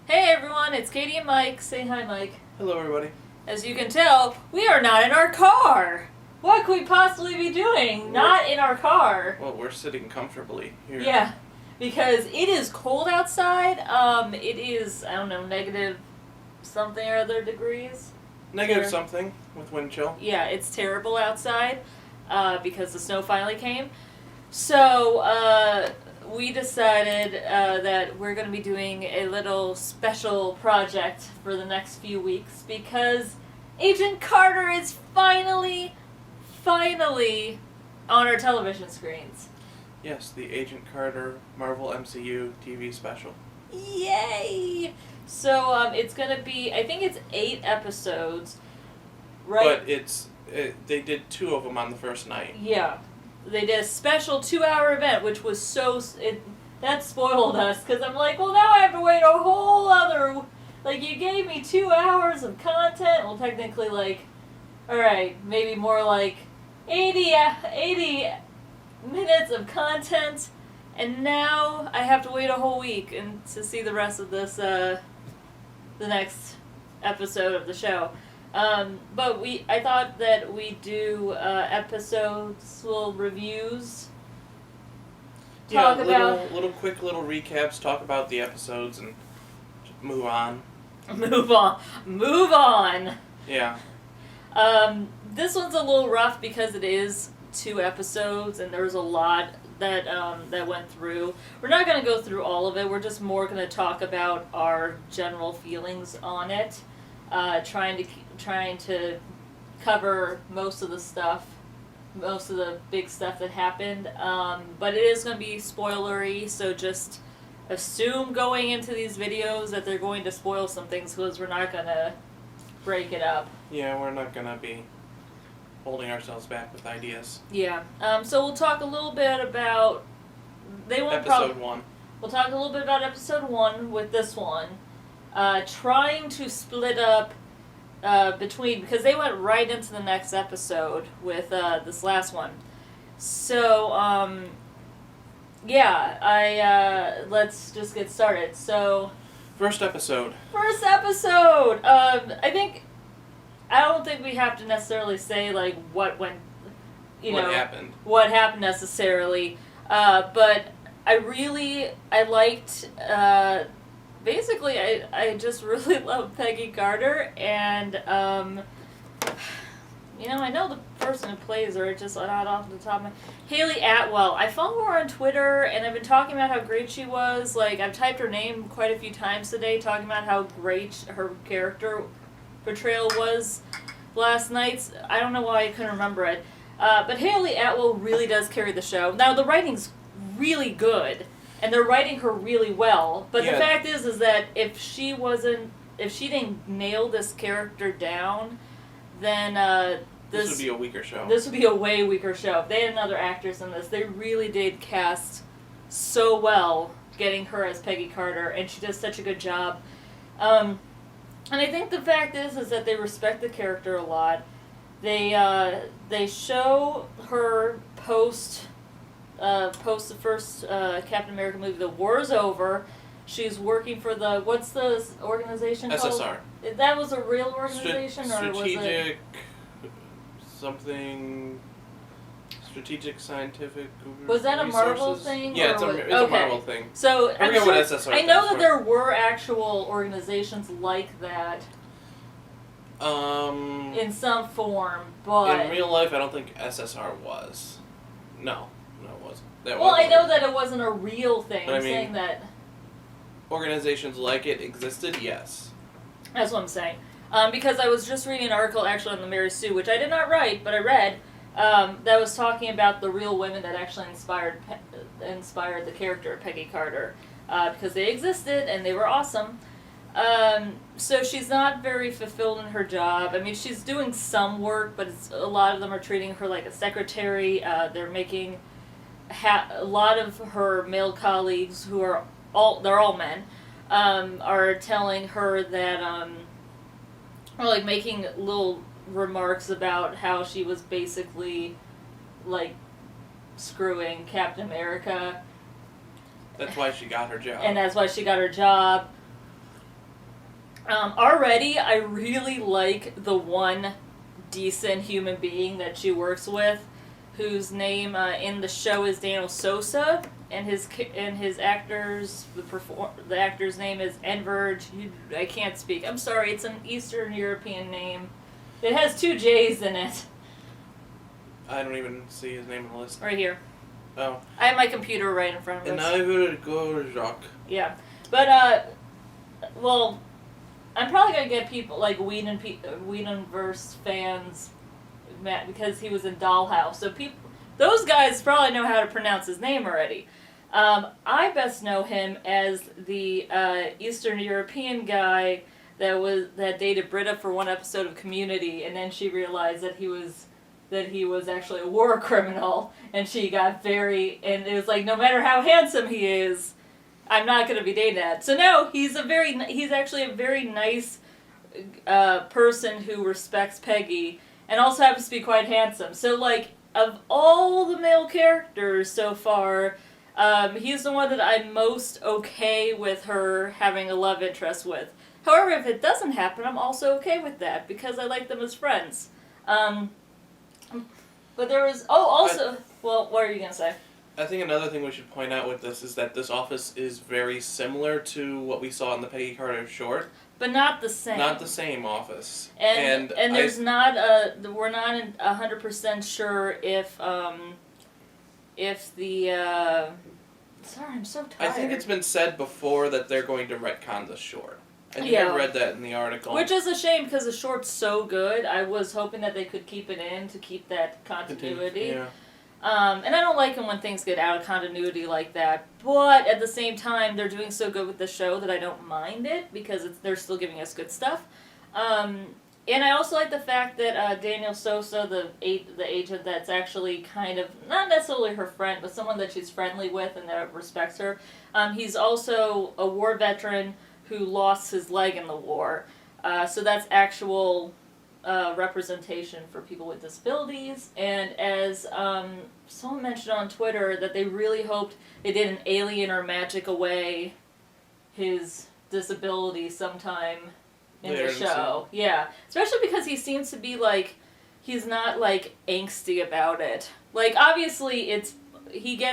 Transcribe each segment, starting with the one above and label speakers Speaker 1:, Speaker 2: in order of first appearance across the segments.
Speaker 1: Hey everyone, it's Katie and Mike. Say hi, Mike.
Speaker 2: Hello, everybody.
Speaker 1: As you can tell, we are not in our car. What could we possibly be doing? Not in our car.
Speaker 2: Well, we're sitting comfortably here.
Speaker 1: Yeah, because it is cold outside. It is, I don't know, negative something or other degrees.
Speaker 2: Negative something with wind chill.
Speaker 1: Yeah, it's terrible outside because the snow finally came. So, we decided that we're going to be doing a little special project for the next few weeks because Agent Carter is finally on our television screens.
Speaker 2: Yes, the Agent Carter Marvel MCU TV special.
Speaker 1: Yay! So it's going to be, I think it's 8 episodes, right?
Speaker 2: But they did 2 of them on the first night.
Speaker 1: Yeah. They did a special 2-hour event, which was that spoiled us, because I'm like, well, now I have to wait a whole other, like, you gave me 2 hours of content, well, technically, like, alright, maybe more like 80 minutes of content, and now I have to wait a whole week to see the rest of this, the next episode of the show. But I thought that we'd do episodes, little reviews.
Speaker 2: Little quick recaps, talk about the episodes and move on.
Speaker 1: Move on!
Speaker 2: Yeah.
Speaker 1: This one's a little rough because it is 2 episodes and there's a lot that went through. We're not going to go through all of it, we're just more going to talk about our general feelings on it. Trying to cover most of the big stuff that happened. But it is going to be spoilery, so just assume going into these videos that they're going to spoil some things because we're not going to break it up.
Speaker 2: Yeah, we're not going to be holding ourselves back with ideas.
Speaker 1: Yeah. So we'll talk a little bit about...
Speaker 2: Episode 1.
Speaker 1: We'll talk a little bit about episode 1 with this one. Trying to split up between, because they went right into the next episode with this last one. So, let's just get started. So,
Speaker 2: First episode.
Speaker 1: I don't think we have to necessarily say, like, what happened. What happened necessarily. But I liked, basically, I just really love Peggy Carter, and, I know the person who plays her, just not off the top of my... Haley Atwell. I follow her on Twitter, and I've been talking about how great she was. Like, I've typed her name quite a few times today, talking about how great her character portrayal was last night. I don't know why I couldn't remember it. But Haley Atwell really does carry the show. Now, the writing's really good. And they're writing her really well. But the fact is that if she didn't nail this character down, then this
Speaker 2: would be a weaker show.
Speaker 1: This would be a way weaker show. If they had another actress in this, they really did cast so well getting her as Peggy Carter, and she does such a good job. And I think the fact is that they respect the character a lot. They show her post the first Captain America movie. The war is over. She's working for what's the organization called?
Speaker 2: SSR.
Speaker 1: That was a real organization, or was it
Speaker 2: Strategic Scientific.
Speaker 1: Was that a
Speaker 2: resources?
Speaker 1: Marvel thing?
Speaker 2: Yeah, it's a Marvel thing.
Speaker 1: So
Speaker 2: I forget what SSR.
Speaker 1: I know that there were actual organizations like that. In some form, but
Speaker 2: in real life, I don't think SSR was. No, it wasn't.
Speaker 1: I know that it wasn't a real thing.
Speaker 2: But
Speaker 1: I'm saying that
Speaker 2: organizations like it existed. Yes,
Speaker 1: that's what I'm saying. Because I was just reading an article actually on the Mary Sue, which I did not write, but I read, that was talking about the real women that actually inspired the character of Peggy Carter, because they existed and they were awesome. So she's not very fulfilled in her job. I mean, she's doing some work, but a lot of them are treating her like a secretary. They're making a lot of her male colleagues, who are they're all men, are telling her that, or like making little remarks about how she was basically like screwing Captain America.
Speaker 2: That's why she got her job.
Speaker 1: And that's why she got her job. Already, I really like the one decent human being that she works with, whose name in the show is Daniel Sosa, and his the actor's name is Enver. I can't speak. I'm sorry. It's an Eastern European name. It has 2 J's in it.
Speaker 2: I don't even see his name on the list.
Speaker 1: Right here.
Speaker 2: Oh.
Speaker 1: I have my computer right in front of us.
Speaker 2: And I would go Jacques.
Speaker 1: Yeah, but well, I'm probably gonna get people like Whedonverse fans mad because he was in Dollhouse. So those guys probably know how to pronounce his name already. I best know him as the Eastern European guy that dated Britta for one episode of Community, and then she realized that he was actually a war criminal, and she got and it was like, no matter how handsome he is, I'm not going to be dating that. So no, he's actually a very nice person who respects Peggy, and also happens to be quite handsome. So like, of all the male characters so far, he's the one that I'm most okay with her having a love interest with. However, if it doesn't happen, I'm also okay with that, because I like them as friends. But there was... Oh, also... Well, what are you going to say?
Speaker 2: I think another thing we should point out with this is that this office is very similar to what we saw in the Peggy Carter short.
Speaker 1: But not the same.
Speaker 2: Not the same office.
Speaker 1: And there's not we're not 100% sure if the... Sorry, I'm so tired.
Speaker 2: I think it's been said before that they're going to retcon the short. I think I read that in the article.
Speaker 1: Which is a shame, because the short's so good. I was hoping that they could keep it in to keep that continuity.
Speaker 2: Yeah.
Speaker 1: And I don't like them when things get out of continuity like that. But at the same time, they're doing so good with the show that I don't mind it, because they're still giving us good stuff. And I also like the fact that Daniel Sosa, the agent that's actually kind of, not necessarily her friend, but someone that she's friendly with and that respects her, he's also a war veteran who lost his leg in the war. So that's actual representation for people with disabilities. And as someone mentioned on Twitter, that they really hoped they didn't alien or magic away his disability sometime in the show. Yeah. Especially because he seems to be like, he's not like angsty about it. Like, obviously he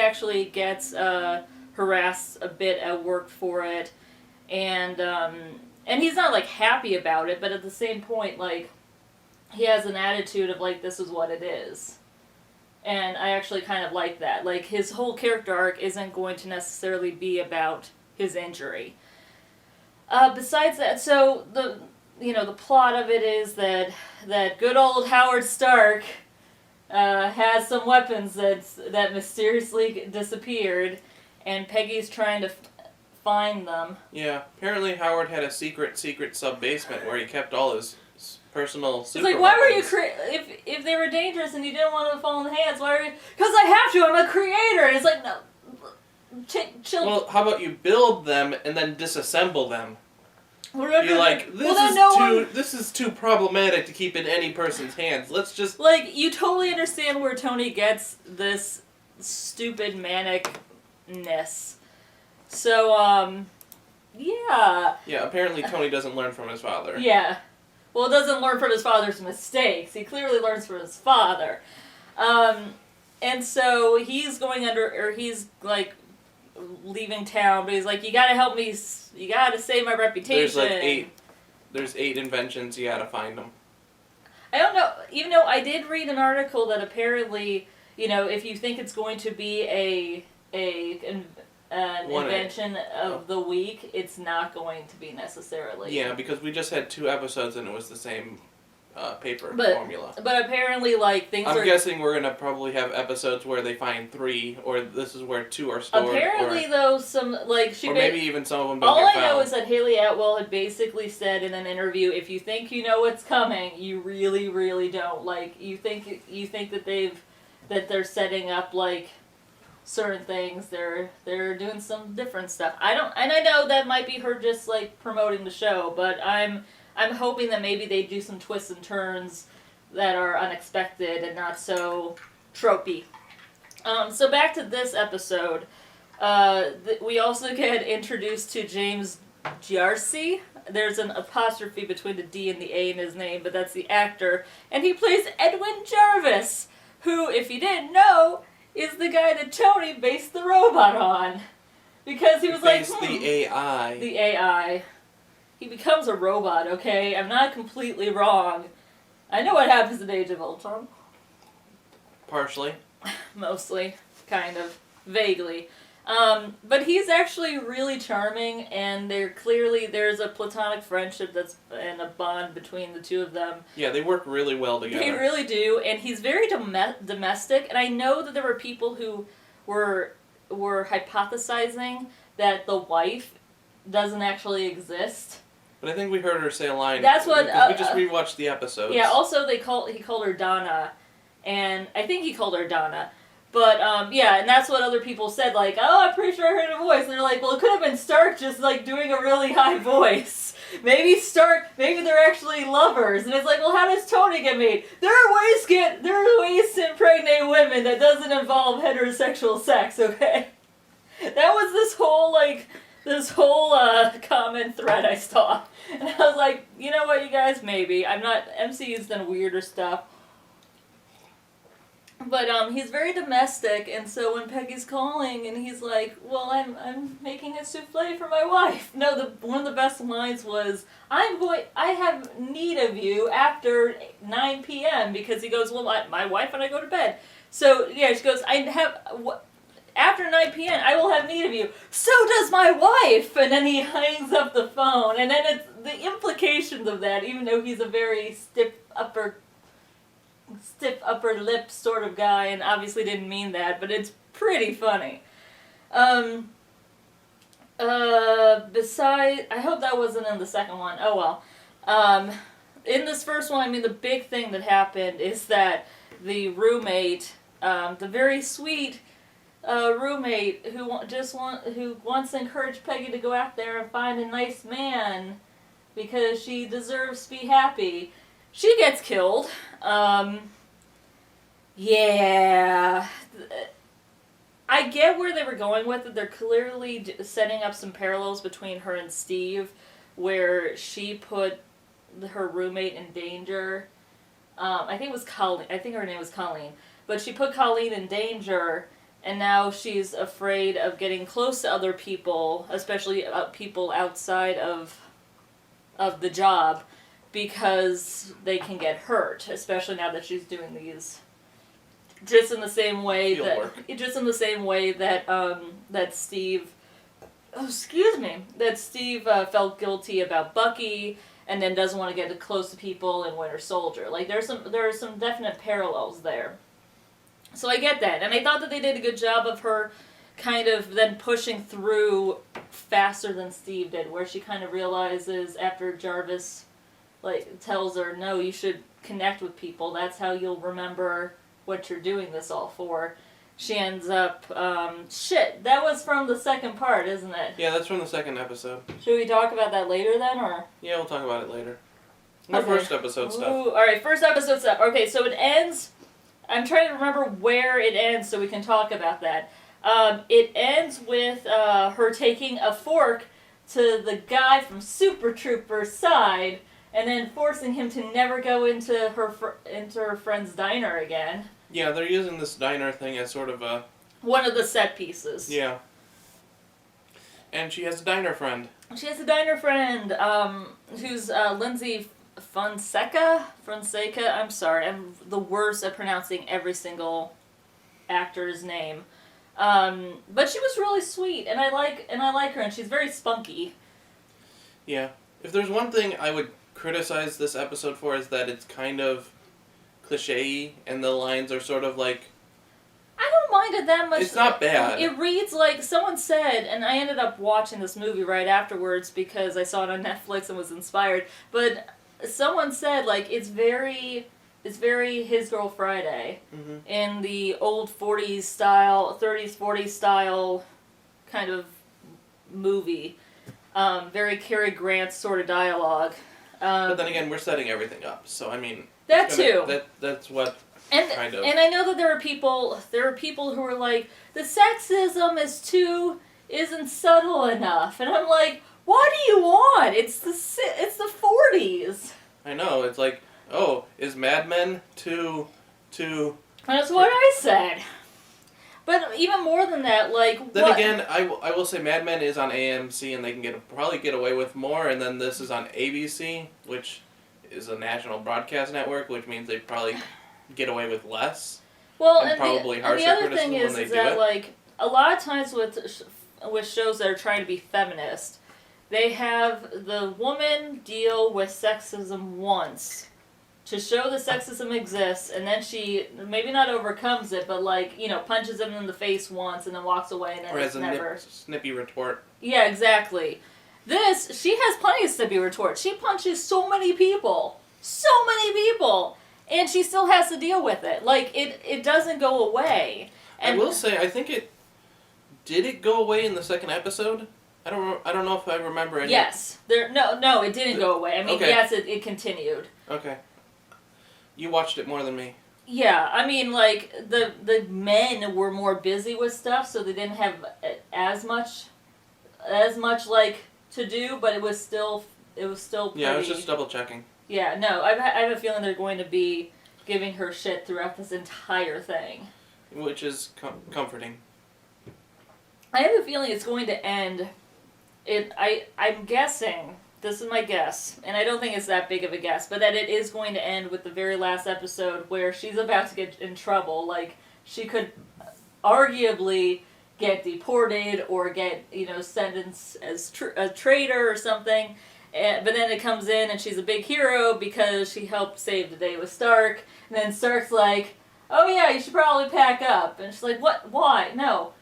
Speaker 1: actually gets harassed a bit at work for it, and he's not like happy about it, but at the same point, like, he has an attitude of like, this is what it is. And I actually kind of like that. Like, his whole character arc isn't going to necessarily be about his injury. Besides that, so the plot of it is that good old Howard Stark has some weapons that mysteriously disappeared, and Peggy's trying to find them.
Speaker 2: Yeah, apparently Howard had a secret sub-basement where he kept all his personal super
Speaker 1: It's like, why were you if they were dangerous and you didn't want to fall in the hands, why were you... Because I have to, I'm a creator! And it's like, no, chill.
Speaker 2: Well, how about you build them and then disassemble them? You're like, this is too problematic to keep in any person's hands. Let's just...
Speaker 1: Like, you totally understand where Tony gets this stupid manicness. So, yeah.
Speaker 2: Yeah, apparently Tony doesn't learn from his father.
Speaker 1: Yeah. Well, doesn't learn from his father's mistakes. He clearly learns from his father. And so he's he's like leaving town, but he's like, you gotta help me, you gotta save my reputation.
Speaker 2: There's 8 inventions, you gotta find them.
Speaker 1: I don't know, even though I did read an article that apparently, if you think it's going to be an invention of the week, it's not going to be necessarily.
Speaker 2: Yeah, because we just had 2 episodes and it was the same paper formula.
Speaker 1: But apparently, like,
Speaker 2: I'm guessing we're gonna probably have episodes where they find 3, or this is where 2 are stored.
Speaker 1: Apparently, though,
Speaker 2: maybe even some of them don't
Speaker 1: all
Speaker 2: get
Speaker 1: I
Speaker 2: found.
Speaker 1: know is that Haley Atwell had basically said in an interview, if you think you know what's coming, you really, really don't. Like, you think that they're setting up, like, certain things, they're doing some different stuff. I know that might be her just like promoting the show, but I'm hoping that maybe they do some twists and turns that are unexpected and not so tropey. So back to this episode, we also get introduced to James Jarcy. There's an apostrophe between the D and the A in his name, but that's the actor. And he plays Edwin Jarvis, who, if you didn't know, is the guy that Tony based the robot on. Because he was like,
Speaker 2: the AI.
Speaker 1: The AI. He becomes a robot, okay? I'm not completely wrong. I know what happens in Age of Ultron.
Speaker 2: Partially.
Speaker 1: Mostly. Kind of. Vaguely. But he's actually really charming, and there's a platonic friendship and a bond between the two of them.
Speaker 2: Yeah, they work really well together.
Speaker 1: They really do, and he's very domestic, and I know that there were people who were hypothesizing that the wife doesn't actually exist.
Speaker 2: But I think we heard her say a line.
Speaker 1: That's what...
Speaker 2: we just rewatched the episodes.
Speaker 1: Yeah, also he called her Donna, and I think he called her Donna. But, yeah, and that's what other people said, like, oh, I'm pretty sure I heard a voice. And they're like, well, it could have been Stark just, like, doing a really high voice. Maybe they're actually lovers. And it's like, well, how does Tony get made? There are ways to impregnate women that doesn't involve heterosexual sex, okay? That was this whole common thread I saw. And I was like, you know what, you guys, maybe. MCU's done weirder stuff. But he's very domestic, and so when Peggy's calling, and he's like, "Well, I'm making a souffle for my wife." No, one of the best lines was, "I have need of you after 9 p.m." because he goes, "Well, my wife and I go to bed." So yeah, she goes, after 9 p.m. I will have need of you. So does my wife, and then he hangs up the phone, and then it's the implications of that, even though he's a very stiff upper lip sort of guy, and obviously didn't mean that, but it's pretty funny. I hope that wasn't in the second one. Oh well. In this first one, I mean, the big thing that happened is that the roommate, the very sweet roommate who wants to encourage Peggy to go out there and find a nice man because she deserves to be happy, she gets killed. Yeah. I get where they were going with it. They're clearly setting up some parallels between her and Steve, where she put her roommate in danger. I think it was Colleen. I think her name was Colleen. But she put Colleen in danger, and now she's afraid of getting close to other people, especially people outside of the job, because they can get hurt, especially now that she's doing these. Just in the same way that Steve, felt guilty about Bucky, and then doesn't want to get close to people in Winter Soldier. Like there are some definite parallels there. So I get that, and I thought that they did a good job of her kind of then pushing through faster than Steve did, where she kind of realizes after Jarvis tells her, no, you should connect with people. That's how you'll remember what you're doing this all for. She ends up, that was from the second part, isn't it?
Speaker 2: Yeah, that's from the second episode.
Speaker 1: Should we talk about that later then, or?
Speaker 2: Yeah, we'll talk about it later. More first episode stuff.
Speaker 1: Alright, first episode stuff. Okay, so it ends, I'm trying to remember where it ends so we can talk about that. It ends with her taking a fork to the guy from Super Trooper's side, and then forcing him to never go into her friend's diner again.
Speaker 2: Yeah, they're using this diner thing as sort of
Speaker 1: one of the set pieces.
Speaker 2: Yeah. And she has a diner friend.
Speaker 1: She has a diner friend, who's Lindsay Fonseca. I'm sorry, I'm the worst at pronouncing every single actor's name. But she was really sweet, and I like her, and she's very spunky.
Speaker 2: Yeah. If there's one thing I would criticize this episode for, is that it's kind of cliche-y, and the lines are sort of like...
Speaker 1: I don't mind it that much.
Speaker 2: It's not bad.
Speaker 1: It reads like someone said, and I ended up watching this movie right afterwards because I saw it on Netflix and was inspired, but someone said, like, it's very His Girl Friday, in the old 40s style, 30s, 40s style kind of movie. Very Cary Grant sort of dialogue.
Speaker 2: But then again, we're setting everything up, so I mean...
Speaker 1: That's
Speaker 2: what kind of...
Speaker 1: And I know that there are people who are like, the sexism isn't subtle enough. And I'm like, why do you God, it's the 40s.
Speaker 2: I know, it's like, oh, is Mad Men too...
Speaker 1: That's what I said. But even more than that, like,
Speaker 2: then again, I will say Mad Men is on AMC, and they can probably get away with more, and then this is on ABC, which is a national broadcast network, which means they probably get away with less.
Speaker 1: Well,
Speaker 2: and probably harsher
Speaker 1: the other
Speaker 2: criticism
Speaker 1: thing is that, like, a lot of times with shows that are trying to be feminist, they have the woman deal with sexism once to show that sexism exists, and then she maybe not overcomes it, but, like, you know, punches him in the face once and then walks away, and then it's never...
Speaker 2: snippy retort.
Speaker 1: Yeah, exactly. This, she has plenty of snippy retorts. She punches so many people. So many people! And she still has to deal with it. Like, it doesn't go away. And
Speaker 2: I will say, I think it... Did it go away in the second episode? I don't know if I remember any...
Speaker 1: Yes. No, it didn't go away. I mean,
Speaker 2: okay.
Speaker 1: Yes, it continued.
Speaker 2: Okay. You watched it more than me.
Speaker 1: Yeah, I mean, like, the men were more busy with stuff, so they didn't have as much, like, to do, but it was still pretty...
Speaker 2: Yeah, I was just double checking.
Speaker 1: Yeah, no, I have a feeling they're going to be giving her shit throughout this entire thing.
Speaker 2: Which is comforting.
Speaker 1: I have a feeling it's going to end... I'm guessing... This is my guess, and I don't think it's that big of a guess, but that it is going to end with the very last episode where she's about to get in trouble. Like, she could arguably get deported or get, you know, sentenced as a traitor or something, but then it comes in and she's a big hero because she helped save the day with Stark, and then Stark's like, oh yeah, you should probably pack up, and she's like, what? Why? No.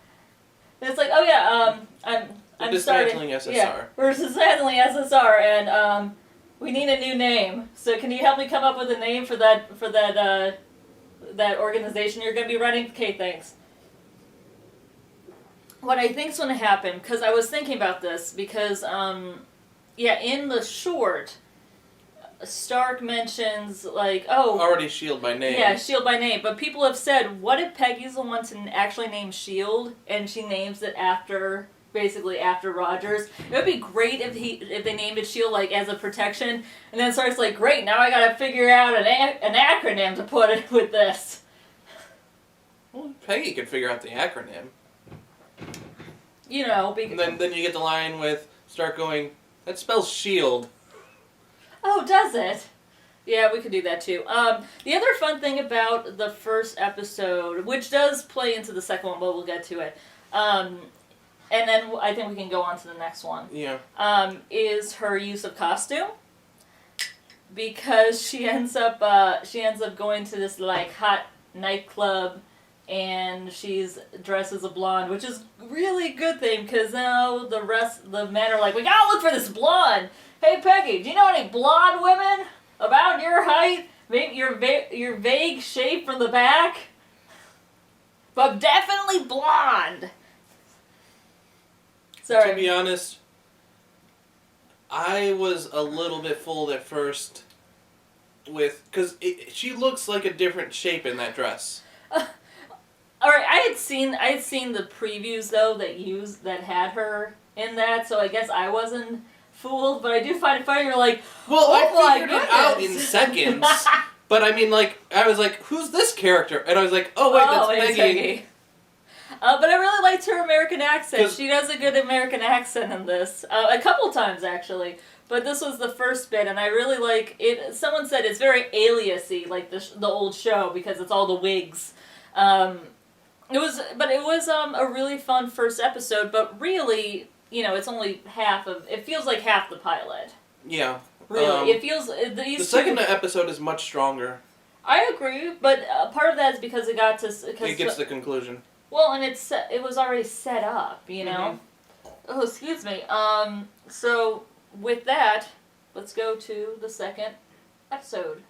Speaker 1: And it's like, oh yeah, I'm
Speaker 2: dismantling SSR.
Speaker 1: Yeah, we're dismantling SSR, and we need a new name. So can you help me come up with a name for that organization you're going to be running? Okay, thanks. What I think's going to happen, because I was thinking about this, because in the short, Stark mentions, like, oh...
Speaker 2: Already S.H.I.E.L.D. by name.
Speaker 1: Yeah, S.H.I.E.L.D. by name. But people have said, what if Peggy's the one to actually name S.H.I.E.L.D., and she names it after... basically after Rogers. It would be great if they named it S.H.I.E.L.D. like as a protection, and then starts like, great, now I gotta figure out an acronym to put it with this.
Speaker 2: Well, Peggy could figure out the acronym.
Speaker 1: You know,
Speaker 2: because... And then you get the line with Stark going, that spells shield.
Speaker 1: Oh, does it? Yeah, we could do that too. The other fun thing about the first episode, which does play into the second one, but we'll get to it, and then I think we can go on to the next one.
Speaker 2: Yeah.
Speaker 1: Is her use of costume, because she ends up going to this like hot nightclub, and she's dressed as a blonde, which is really a good thing because now the men are like, we gotta look for this blonde. Hey Peggy, do you know any blonde women about your height, maybe your vague shape from the back, but definitely blonde? Sorry.
Speaker 2: To be honest, I was a little bit fooled at first because she looks like a different shape in that dress.
Speaker 1: All right, I had seen the previews though that had her in that, so I guess I wasn't fooled. But I do find it funny. You're like,
Speaker 2: well,
Speaker 1: oh
Speaker 2: I figured it out in seconds. But I mean, like, I was like, who's this character? And I was like, oh wait, that's Peggy.
Speaker 1: But I really liked her American accent. She does a good American accent in this. A couple times, actually. But this was the first bit, and I really like it. Someone said it's very Alias-y, like the old show, because it's all the wigs. It was a really fun first episode, but really, you know, it's only it feels like half the pilot.
Speaker 2: Yeah.
Speaker 1: Really. It feels... The
Speaker 2: second episode is much stronger.
Speaker 1: I agree, but part of that is because it got to...
Speaker 2: It gets the conclusion.
Speaker 1: Well, and it was already set up, you know? Mm-hmm. Oh, excuse me. So, with that, let's go to the second episode.